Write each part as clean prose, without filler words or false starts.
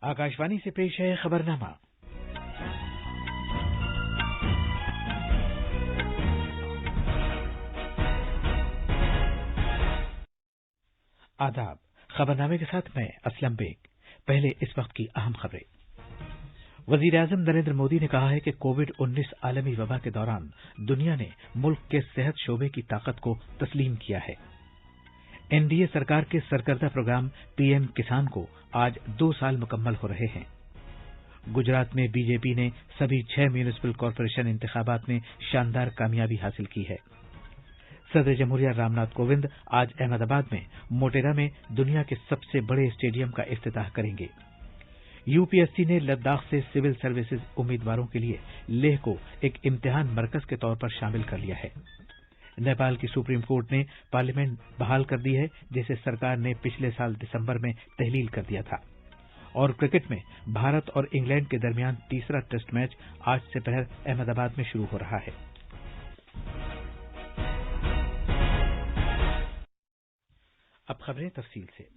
आकाशवाणी से पेश है खबरनामा। आदाब। खबरनामे के साथ मैं असलम बेग। पहले इस वक्त की अहम खबरें। वजीर-ए-आजम नरेंद्र मोदी ने कहा है कि कोविड-19 आलमी वबा के दौरान दुनिया ने मुल्क के सेहत शोबे की ताकत को तस्लीम किया है। एनडीए सरकार के सरकर्दा प्रोग्राम पीएम किसान को आज 2 साल मुकम्मल हो रहे हैं। गुजरात में बीजेपी ने सभी 6 म्यूनिसिपल कॉरपोरेशन इंतखाबात में शानदार कामयाबी हासिल की है। सदर जमहूरिया रामनाथ कोविंद आज अहमदाबाद में मोटेरा में दुनिया के सबसे बड़े स्टेडियम का इफ्तिताह करेंगे। यूपीएससी ने लद्दाख से सिविल सर्विसेज उम्मीदवारों के लिए लेह को एक इम्तिहान मरकज के तौर पर शामिल कर लिया है। नेपाल की सुप्रीम कोर्ट ने पार्लियामेंट बहाल कर दी है, जिसे सरकार ने पिछले साल दिसंबर में तहलील कर दिया था। और क्रिकेट में भारत और इंग्लैंड के दरमियान तीसरा टेस्ट मैच आज से पहर अहमदाबाद में शुरू हो रहा है। अब खबरें तफसील से।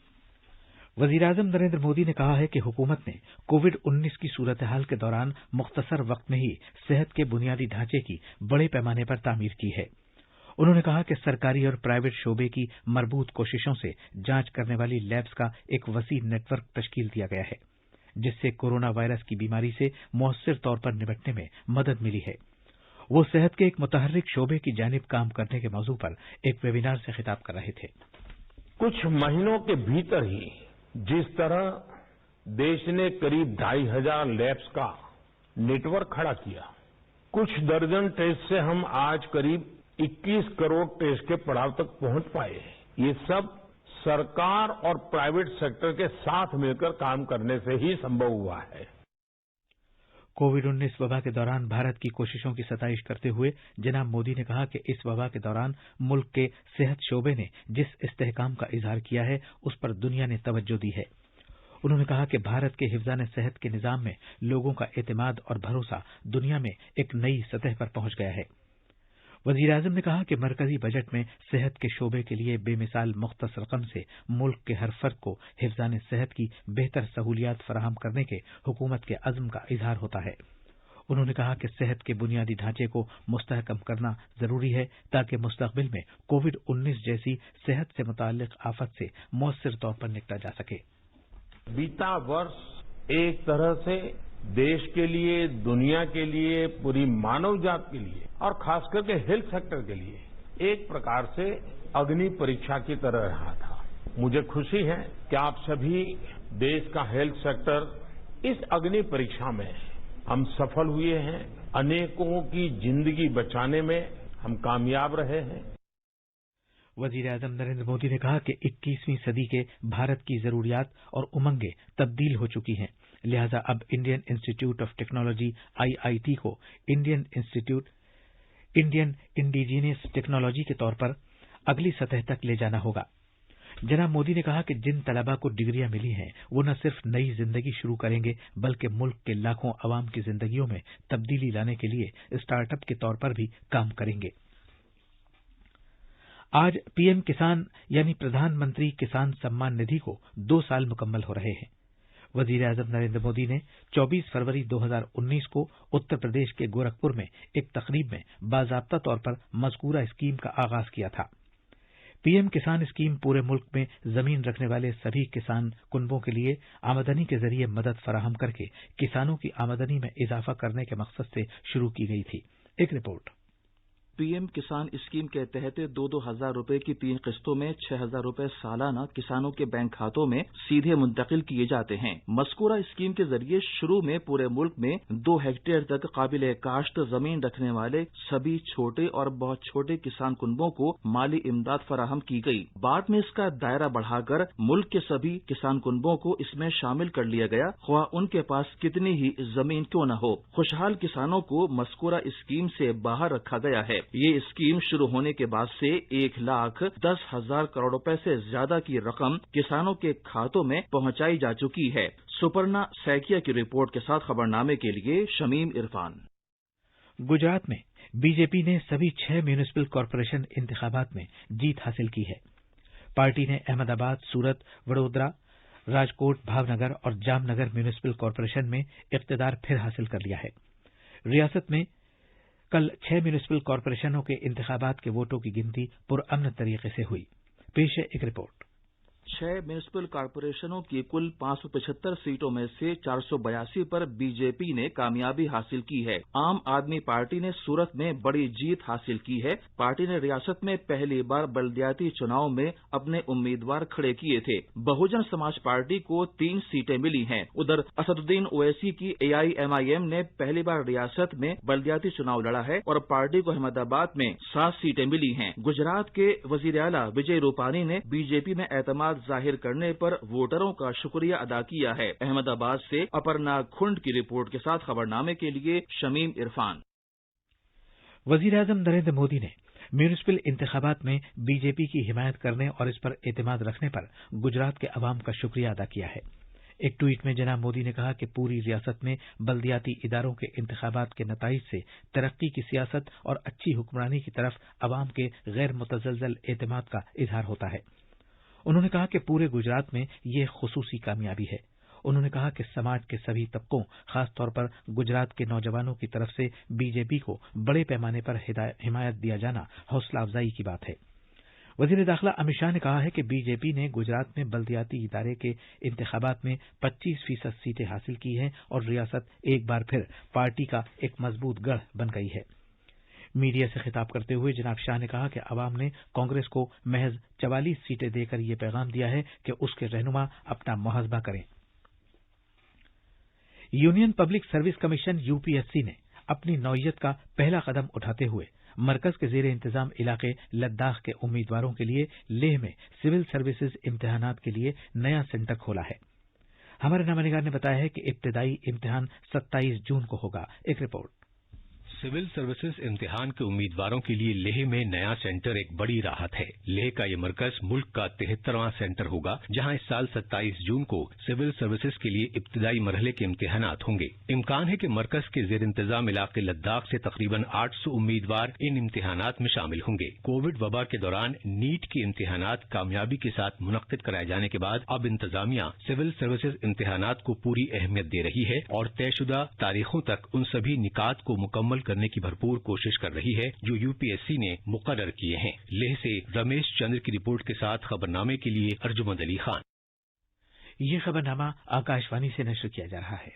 वजीर-ए-आजम नरेंद्र मोदी ने कहा है कि हुकूमत ने कोविड-19 की सूरत हाल के दौरान मुख्तसर वक्त में ही सेहत के बुनियादी ढांचे की बड़े पैमाने पर तामीर की है। उन्होंने कहा कि सरकारी और प्राइवेट शोबे की मरबूत कोशिशों से जांच करने वाली लैब्स का एक वसी नेटवर्क तश्कील दिया गया है, जिससे कोरोना वायरस की बीमारी से मौसर तौर पर निपटने में मदद मिली है। वो सेहत के एक मुतहर्रिक शोबे की जानिब काम करने के मौजू पर एक वेबिनार से खिताब कर रहे थे। कुछ महीनों के भीतर ही जिस तरह देश ने करीब 2,500 लैब्स का नेटवर्क खड़ा किया, कुछ दर्जन टेस्ट से हम आज करीब 21 करोड़ टेस्ट के पड़ाव तक पहुंच पाए। ये सब सरकार और प्राइवेट सेक्टर के साथ मिलकर काम करने से ही संभव हुआ है। कोविड-19 वबा के दौरान भारत की कोशिशों की सताइश करते हुए जनाब मोदी ने कहा कि इस वबा के दौरान मुल्क के सेहत शोबे ने जिस इस्तेहकाम का इजहार किया है, उस पर दुनिया ने तवज्जो दी है। उन्होंने कहा कि भारत के हिफ्ज़ान सेहत के निजाम में लोगों का एतमाद और भरोसा दुनिया में एक नई सतह पर पहुंच गया है। वज़ीर-ए-आज़म ने कहा कि मरकजी बजट में सेहत के शोबे के लिए बेमिसाल मुख्तस रकम से मुल्क के हर फर्द को हिफ्ज़ान सेहत की बेहतर सहूलियात फराहम करने के हुकूमत के अज़्म का इजहार होता है। उन्होंने कहा कि सेहत के बुनियादी ढांचे को मुस्तहकम करना जरूरी है, ताकि मुस्तक़बिल में कोविड-19 जैसी सेहत से मुताल्लिक आफत से मौसर तौर पर निपटा जा सके। बीता वर्ष एक तरह से देश के लिए, दुनिया के लिए, पूरी मानव जात के लिए और खास करके हेल्थ सेक्टर के लिए एक प्रकार से अग्नि परीक्षा की तरह रहा था। मुझे खुशी है कि आप सभी देश का हेल्थ सेक्टर इस अग्नि परीक्षा में हम सफल हुए हैं। अनेकों की जिंदगी बचाने में हम कामयाब रहे हैं। वज़ीर-ए-आज़म नरेंद्र मोदी ने कहा कि 21वीं सदी के भारत की जरूरियात और उमंगें तब्दील हो चुकी हैं, लिहाजा अब Indian institute of technology IIT को इंडियन इंडिजीनियस टेक्नोलॉजी के तौर पर अगली सतह तक ले जाना होगा। जनाब मोदी ने कहा कि जिन तलबा को डिग्रियां मिली हैं, वो न सिर्फ नई जिंदगी शुरू करेंगे, बल्कि मुल्क के लाखों अवाम की जिंदगियों में तब्दीली लाने के लिए स्टार्टअप के तौर पर भी काम करेंगे। आज पीएम किसान यानी प्रधानमंत्री किसान सम्मान निधि को 2 साल मुकम्मल हो रहे हैं। वज़ीर-ए-आज़म नरेंद्र मोदी ने 24 फरवरी 2019 को उत्तर प्रदेश के गोरखपुर में एक तकरीब में बाज़ाब्ता तौर पर मज़कूरा स्कीम का आगाज किया था। पीएम किसान स्कीम पूरे मुल्क में जमीन रखने वाले सभी किसान कुनबों के लिए आमदनी के जरिए मदद फराहम करके किसानों की आमदनी में इजाफा करने के मकसद से शुरू की गई थी। एक रिपोर्ट। पीएम किसान स्कीम के तहत 2-2 हजार रुपए की 3 किस्तों में 6,000 रुपए सालाना किसानों के बैंक खातों में सीधे मुंतकिल किए जाते हैं। मज़कूरा स्कीम के जरिए शुरू में पूरे मुल्क में 2 हेक्टेयर तक काबिल काश्त जमीन रखने वाले सभी छोटे और बहुत छोटे किसान कुनबों को माली इमदाद फराहम की गई। बाद में इसका दायरा बढ़ाकर मुल्क के सभी किसान कुनबों को इसमें शामिल कर लिया गया, ख्वाह उनके पास कितनी ही जमीन क्यों न हो। खुशहाल किसानों को मज़कूरा स्कीम से बाहर रखा गया है। ये स्कीम शुरू होने के बाद से 1,10,000 करोड़ रुपए से ज्यादा की रकम किसानों के खातों में पहुंचाई जा चुकी है। सुपर्णा सैकिया की रिपोर्ट के साथ खबरनामे के लिए शमीम इरफान। गुजरात में बीजेपी ने सभी 6 म्यूनिसिपल कॉरपोरेशन इंतखाबात में जीत हासिल की है। पार्टी ने अहमदाबाद, सूरत, वडोदरा, राजकोट, भावनगर और जामनगर म्यूनिसिपल कॉरपोरेशन में इक्तदार फिर हासिल कर लिया है। रियासत में कल 6 म्यूनिसिपल कॉरपोरेशनों के इंतखाबात के वोटों की गिनती पुरअमन तरीके से हुई। पेश है एक रिपोर्ट। 6 म्यूनिसिपल कॉरपोरेशनों की कुल 575 सीटों में से 482 पर बीजेपी ने कामयाबी हासिल की है। आम आदमी पार्टी ने सूरत में बड़ी जीत हासिल की है। पार्टी ने रियासत में पहली बार बल्दियाती चुनाव में अपने उम्मीदवार खड़े किए थे। बहुजन समाज पार्टी को 3 सीटें मिली हैं। उधर असदुद्दीन ओवैसी की AIMIM ने पहली बार रियासत में बल्दियाती चुनाव लड़ा है और पार्टी को अहमदाबाद में 7 सीटें मिली हैं। गुजरात के वजीर आला विजय रूपानी ने बीजेपी में एतमाद जाहिर करने पर वोटरों का शुक्रिया अदा किया है। अहमदाबाद से अपर्णा खुंड की रिपोर्ट के साथ खबरनामे के लिए शमीम इरफान। वजीर आजम नरेंद्र मोदी ने म्यूनिसिपल इंतखाबात में बीजेपी की हिमायत करने और इस पर एतमाद रखने पर गुजरात के अवाम का शुक्रिया अदा किया है। एक ट्वीट में जनाब मोदी ने कहा कि पूरी रियासत में बल्दियाती इदारों के इंतखाबात के नताइज से तरक्की की सियासत और अच्छी हुक्मरानी की तरफ अवाम के गैर मुतज़लज़ल एतमाद का इजहार होता है। उन्होंने कहा कि पूरे गुजरात में ये खुसूसी कामयाबी है। उन्होंने कहा कि समाज के सभी तबकों, खासतौर पर गुजरात के नौजवानों की तरफ से बीजेपी को बड़े पैमाने पर हिमायत दिया जाना हौसला अफजाई की बात है। वजीर दाखिला अमित शाह ने कहा है कि बीजेपी ने गुजरात में बल्दियाती इदारे के इंतखाबात में 25% सीटें हासिल की हैं और रियासत एक बार फिर पार्टी का एक मजबूत गढ़ बन गई है। मीडिया से खिताब करते हुए जनाब शाह ने कहा कि अवाम ने कांग्रेस को महज 44 सीटें देकर यह पैगाम दिया है कि उसके रहनुमा अपना मुहासबा करें। Union public service commission UPSC ने अपनी नौयत का पहला कदम उठाते हुए मरकज के जेर इंतजाम इलाके लद्दाख के उम्मीदवारों के लिए लेह में सिविल सर्विसेज इम्तिहानात के लिए नया सेंटर खोला है। हमारे नामानिगार ने बताया है कि इब्तदाई इम्तिहान 27 जून को होगा। एक रिपोर्ट। सिविल सर्विसेज इम्तिहान के उम्मीदवारों के लिए लेह में नया सेंटर एक बड़ी राहत है। लेह का ये मरकज मुल्क का 73वां सेंटर होगा, जहां इस साल 27 जून को सिविल सर्विसेज के लिए इब्तदाई मरहले के इम्तिहानात होंगे। इम्कान है कि मरकज के जेर इंतजाम इलाके लद्दाख से तकरीबन 800 उम्मीदवार इन इम्तिहानात में शामिल होंगे। कोविड वबा के दौरान नीट के इम्तिहानात कामयाबी के साथ मुनक्किद कराए जाने के बाद अब इंतजामिया सिविल सर्विसेज इम्तिहानात को पूरी अहमियत दे रही है और तयशुदा तारीखों तक उन सभी निकात को मुकम्मल करने की भरपूर कोशिश कर रही है जो UPSC ने मुकर्रर किए हैं। लेह से रमेश चंद्र की रिपोर्ट के साथ खबरनामे के लिए अर्जुमंद अली खान। ये खबरनामा आकाशवाणी से नश्र किया जा रहा है।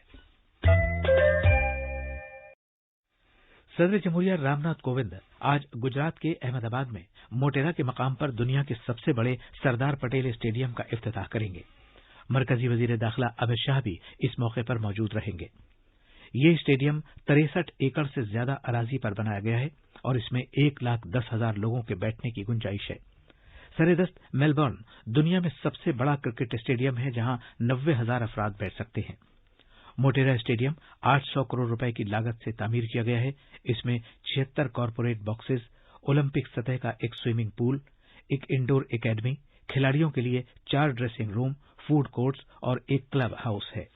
सदर जमहूरिया रामनाथ कोविंद आज गुजरात के अहमदाबाद में मोटेरा के मकाम पर दुनिया के सबसे बड़े सरदार पटेल स्टेडियम का इफ्तिताह करेंगे। मरकजी वजीर दाखिला अमित शाह भी इस मौके पर मौजूद रहेंगे। ये स्टेडियम 63 एकड़ से ज्यादा अराजी पर बनाया गया है और इसमें 1,10,000 लोगों के बैठने की गुंजाइश है। सरेदस्त मेलबर्न दुनिया में सबसे बड़ा क्रिकेट स्टेडियम है, जहां 90,000 अफराद बैठ सकते हैं। मोटेरा स्टेडियम 800 करोड़ रुपए की लागत से तामीर किया गया है। इसमें 76 कॉरपोरेट बॉक्सेस, ओलंपिक सतह का एक स्विमिंग पूल, एक इंडोर एकेडमी, खिलाड़ियों के लिए 4 ड्रेसिंग रूम, फूड कोर्ट्स और एक क्लब हाउस है।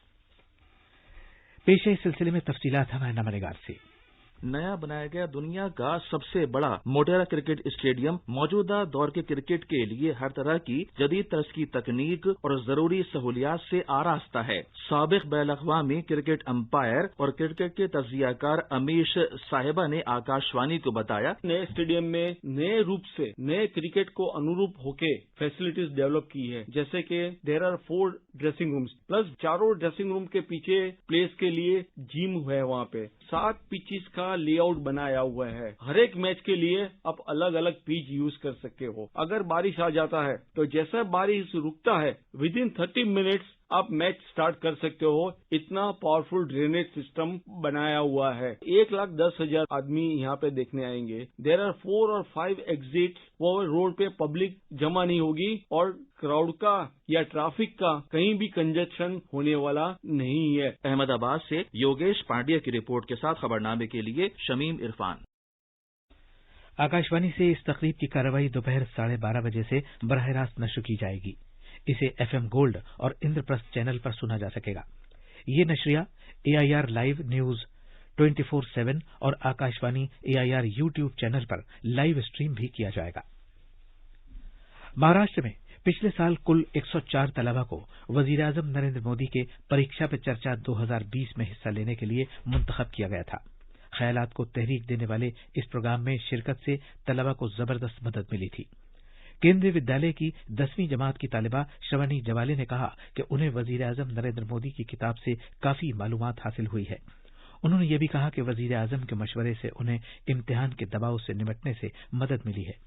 पेश है इस सिलसिले में तफसीलात हमारे नामानिगार से। नया बनाया गया दुनिया का सबसे बड़ा मोटेरा क्रिकेट स्टेडियम मौजूदा दौर के क्रिकेट के लिए हर तरह की जदीद तर्ज की तकनीक और जरूरी सहूलियात से आरास्ता है। साबिक बैन-अ-अक़वामी क्रिकेट अंपायर और क्रिकेट के तज्जियाकार अमीश साहिबा ने आकाशवाणी को बताया, नए स्टेडियम में नए रूप से नए क्रिकेट को अनुरूप होके फैसिलिटीज डेवलप की है, जैसे कि there are 4 dressing rooms plus चारों ड्रेसिंग रूम के पीछे प्लेस के लिए जिम है। वहाँ पे 7 पिचेस का लेआउट बनाया हुआ है। हर एक मैच के लिए आप अलग अलग पिच यूज कर सकते हो। अगर बारिश आ जाता है तो जैसा बारिश रुकता है विद इन 30 मिनट्स आप मैच स्टार्ट कर सकते हो। इतना पावरफुल ड्रेनेज सिस्टम बनाया हुआ है। 1,10,000 आदमी यहाँ पे देखने आएंगे। देयर आर 4 और 5 एग्जिट्स। वो रोड पे पब्लिक जमा नहीं होगी और क्राउड का या ट्रैफिक का कहीं भी कंजेशन होने वाला नहीं है। अहमदाबाद से योगेश पांड्या की रिपोर्ट के साथ खबरनामे के लिए शमीम इरफान। आकाशवाणी से इस तकरीब की कार्रवाई दोपहर 12:30 बजे से बराह रास्त नश्र की जाएगी। इसे FM गोल्ड और इंद्रप्रस्थ चैनल पर सुना जा सकेगा। ये नशरिया AIR लाइव न्यूज 24/7 और आकाशवाणी AIR YouTube चैनल पर लाइव स्ट्रीम भी किया जाएगा। महाराष्ट्र में पिछले साल कुल 104 तलबा को वजीर आजम नरेंद्र मोदी के परीक्षा पे चर्चा 2020 में हिस्सा लेने के लिए मुंतखब किया गया था। ख्यालात को तहरीक देने वाले इस प्रोग्राम में शिरकत से तलबा को जबरदस्त मदद मिली थी। केंद्रीय विद्यालय की 10वीं जमात की तालिबा श्रवणी जवाले ने कहा कि उन्हें वजीर आजम नरेंद्र मोदी की किताब से काफी मालूमात हासिल हुई है। उन्होंने ये भी कहा कि वजीर आजम के मशवरे से उन्हें इम्तिहान के दबाव से निपटने से मदद मिली है।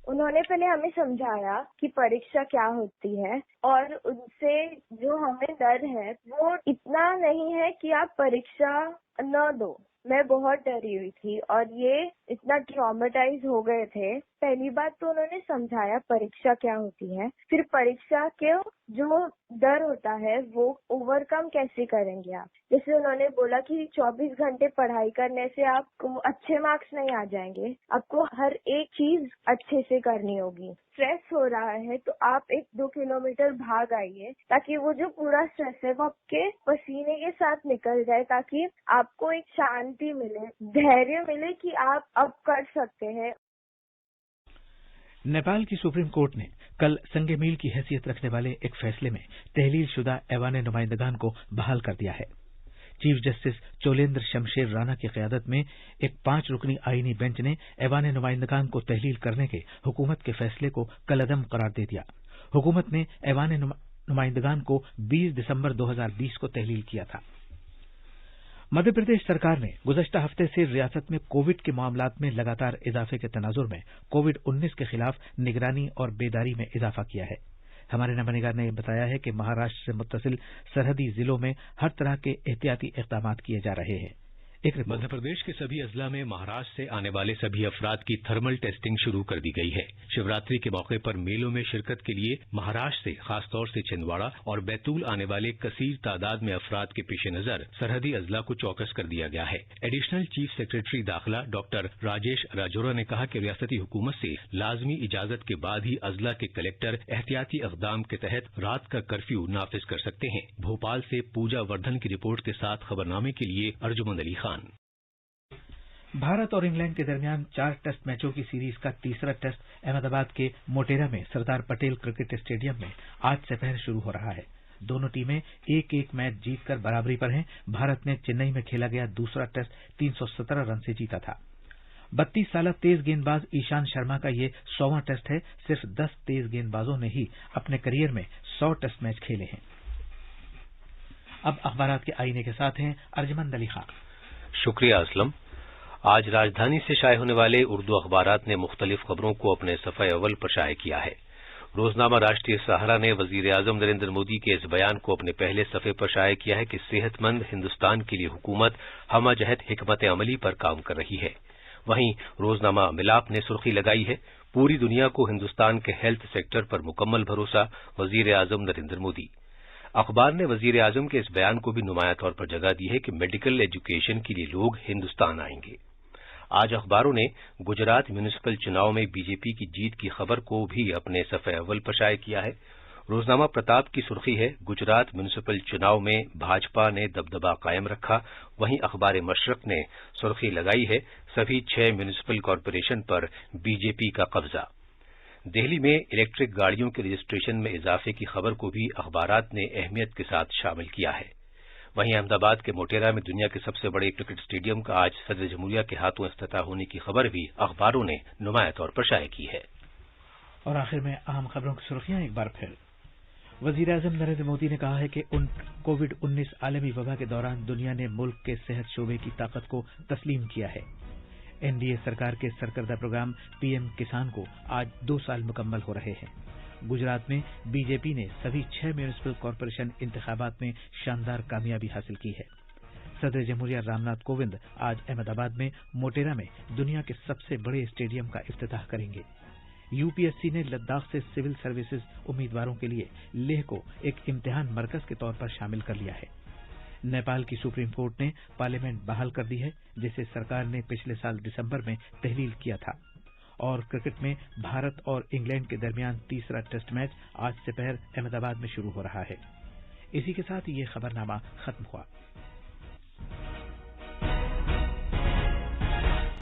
उन्होंने पहले हमें समझाया कि परीक्षा क्या होती है और उनसे जो हमें डर है वो इतना नहीं है कि आप परीक्षा न दो। मैं बहुत डरी हुई थी और ये इतना ट्रॉमेटाइज हो गए थे। पहली बात तो उन्होंने समझाया परीक्षा क्या होती है, फिर परीक्षा के जो डर होता है वो ओवरकम कैसे करेंगे आप। जैसे उन्होंने बोला कि 24 घंटे पढ़ाई करने से आपको अच्छे मार्क्स नहीं आ जाएंगे, आपको हर एक चीज अच्छे से करनी होगी। स्ट्रेस हो रहा है तो आप 1-2 किलोमीटर भाग आइए ताकि वो जो पूरा स्ट्रेस है वो आपके पसीने के साथ निकल जाए, ताकि आपको एक शांति मिले, धैर्य मिले कि आप अब कर सकते हैं। नेपाल की सुप्रीम कोर्ट ने कल संगे मील की हैसियत रखने वाले एक फैसले में तहलील शुदा ऐवान नुमाइंदगान को बहाल कर दिया है। चीफ जस्टिस चोलेंद्र शमशेर राणा की क़यादत में एक 5 रुकनी आईनी बेंच ने ऐवान नुमाइंदगान को तहलील करने के हुकूमत के फैसले को कलअदम करार दे दिया। हुकूमत ने ऐवान नुमाइंदगान को 20 दिसंबर 2020 को तहलील किया था। मध्य प्रदेश सरकार ने गुज़श्ता हफ्ते से रियासत में कोविड के मामलात में लगातार इजाफे के तनाजुर में कोविड-19 के खिलाफ निगरानी और बेदारी में इजाफा किया है। हमारे नमनिगार ने बताया है कि महाराष्ट्र से मुत्तसिल सरहदी जिलों में हर तरह के एहतियाती इक़दामात किए जा रहे हैं। मध्य प्रदेश के सभी अजला में महाराष्ट्र से आने वाले सभी अफराद की थर्मल टेस्टिंग शुरू कर दी गई है। शिवरात्रि के मौके पर मेलों में शिरकत के लिए महाराष्ट्र से खासतौर से छिंदवाड़ा और बैतूल आने वाले कसीर तादाद में अफराद के पेश नजर सरहदी अजला को चौकस कर दिया गया है। एडिशनल चीफ सेक्रेटरी दाखिला डॉक्टर राजेश राजौरा ने कहा कि रियासती हुकूमत से लाजमी इजाजत के बाद ही अजला के कलेक्टर एहतियाती इक़दाम के तहत रात का कर्फ्यू नाफिज कर सकते हैं। भोपाल से पूजा वर्धन की रिपोर्ट के साथ खबरनामे के लिए अर्जुमंद अली खान। भारत और इंग्लैंड के दरमियान 4 टेस्ट मैचों की सीरीज का तीसरा टेस्ट अहमदाबाद के मोटेरा में सरदार पटेल क्रिकेट स्टेडियम में आज दोपहर शुरू हो रहा है। दोनों टीमें 1-1 मैच जीतकर बराबरी पर हैं। भारत ने चेन्नई में खेला गया दूसरा टेस्ट 317 रन से जीता था। 32 साला तेज गेंदबाज ईशांत शर्मा का ये 100वां टेस्ट है। सिर्फ 10 तेज गेंदबाजों ने ही अपने करियर में 100 टेस्ट मैच खेले हैं। अब अखबारात के आईने के साथ हैं अर्जुमंद अली खान। शुक्रिया असलम। आज राजधानी से शाये होने वाले उर्दू अखबारात ने मुख्तलिफ खबरों को अपने सफ़े अव्वल पर शाये किया है। रोजनामा राष्ट्रीय सहारा ने वजीर आजम नरेंद्र मोदी के इस बयान को अपने पहले सफ़े पर शाये किया है कि सेहतमंद हिंदुस्तान के लिए हुकूमत हमजहत हिकमत अमली पर काम कर रही है। वहीं रोजनामा मिलाप ने सुर्खी लगाई है, पूरी दुनिया को हिंदुस्तान के हेल्थ सेक्टर पर मुकम्मल भरोसा, वजीर आजम नरेंद्र मोदी। अखबार ने वजीर आजम के इस बयान को भी नुमाया तौर पर जगह दी है कि मेडिकल एजुकेशन के लिए लोग हिंदुस्तान आएंगे। आज अखबारों ने गुजरात म्यूनिसिपल चुनाव में बीजेपी की जीत की खबर को भी अपने सफ़े अव्वल पर शाये किया है। रोजनामा प्रताप की सुर्खी है, गुजरात म्यूनिसिपल चुनाव में भाजपा ने दबदबा कायम रखा। वहीं अखबार मशरक ने सुर्खी लगाई है, सभी 6 म्यूनिसिपल कॉरपोरेशन पर बीजेपी का कब्जा। दिल्ली में इलेक्ट्रिक गाड़ियों के रजिस्ट्रेशन में इजाफे की खबर को भी अखबारात ने अहमियत के साथ शामिल किया है। वहीं अहमदाबाद के मोटेरा में दुनिया के सबसे बड़े क्रिकेट स्टेडियम का आज सदर जमहूरिया के हाथों इफ्तिताह होने की खबर भी अखबारों ने नुमाया तौर पर शाये की है। और आखिर में अहम खबरों की सुर्खियां एक बार फिर। वजीर आजम नरेंद्र मोदी ने कहा है कि कोविड-19 आलमी वबा के दौरान दुनिया ने मुल्क के सेहत शोबे की ताकत को तस्लीम किया है। एनडीए सरकार के सरकर्दा प्रोग्राम पीएम किसान को आज 2 साल मुकम्मल हो रहे हैं। गुजरात में बीजेपी ने सभी 6 म्यूनिसिपल कॉरपोरेशन इंतखाबात में शानदार कामयाबी हासिल की है। सदर जमहूरिया रामनाथ कोविंद आज अहमदाबाद में मोटेरा में दुनिया के सबसे बड़े स्टेडियम का इफ्तिताह करेंगे। यूपीएससी ने लद्दाख से सिविल सर्विसेज उम्मीदवारों के लिए लेह को एक इम्तिहान मरकज के तौर पर शामिल कर लिया है। नेपाल की सुप्रीम कोर्ट ने पार्लियामेंट बहाल कर दी है, जिसे सरकार ने पिछले साल दिसंबर में तहलील किया था। और क्रिकेट में भारत और इंग्लैंड के दरमियान तीसरा टेस्ट मैच आज दोपहर अहमदाबाद में शुरू हो रहा है। इसी के साथ ये खबरनामा खत्म हुआ।